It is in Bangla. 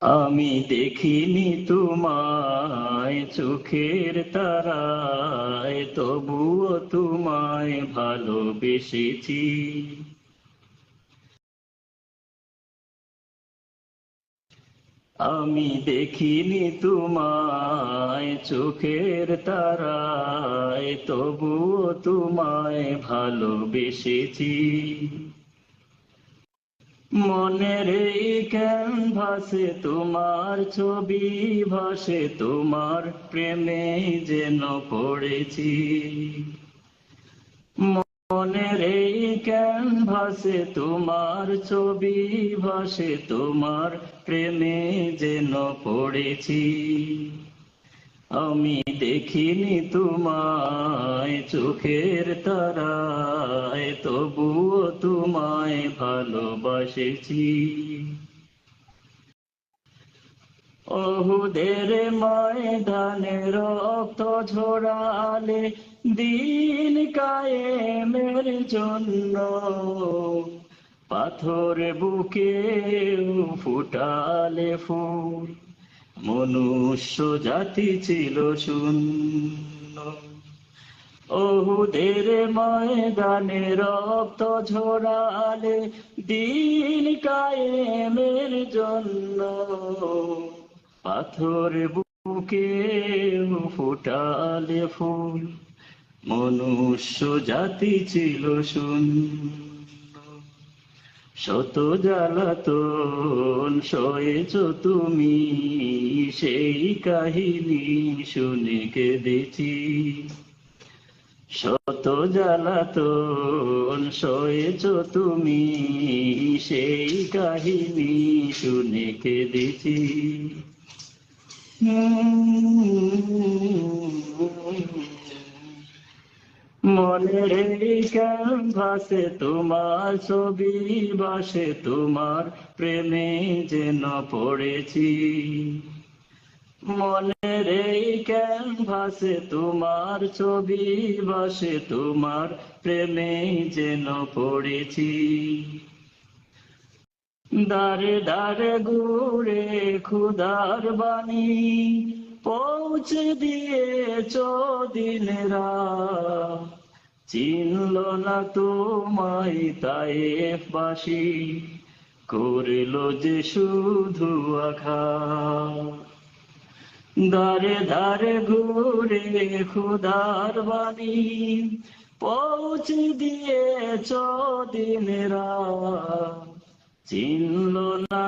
আমি দেখিনি তোমায় চোখের তারায়, তবুও তোমায় ভালোবেসেছি। আমি দেখিনি তোমায় চোখের তারায়, তবুও তোমায় ভালোবেসেছি। মনের এই ক্যানভাসে তোমার ছবি ভাসে, তোমার প্রেমে যেন পড়েছি। মনের এই ক্যানভাসে তোমার ছবি ভাসে, তোমার প্রেমে যেন পড়েছি। আমি দেখিনি তোমায় চোখের তারায়, তবুও তোমায় ভালোবাসেছি। ওহুদের ময়দানে রক্ত ঝরালে দিন কায়েমের জন্য, পাথর বুকে ফুটালে ফুল, মনুষ্য জাতি ছিল শূন্য। ওহুদের ময়দানে রক্ত ঝরালে দিন কায়েমের জন্য, পাথর বুকে ফুটালে ফুল, মনুষ্য জাতি ছিল শূন্য। শত জ্বালাতন সয়েছ তুমি, সেই কাহিনী শুনে কেঁদেছি। শত জ্বালাতন সয়েছ তুমি, সেই কাহিনী শুনে কেঁদেছি। মনের এই ক্যানভাসে তোমার ছবি ভাসে, তোমার প্রেমে যেন পড়েছি। মনের এই ক্যানভাসে তোমার ছবি ভাসে, তোমার প্রেমে যেন পড়েছি। দারে দারে ঘুরে খুদার বাণী পৌঁছে দিয়েছ দিন রাত, চিনল না তোমায় তায়েফবাসী, করল যে শুধু আঘাত। দারে দারে ঘুরে খুদার বাণী পৌঁছে দিয়েছ দিন রাত, চিনল না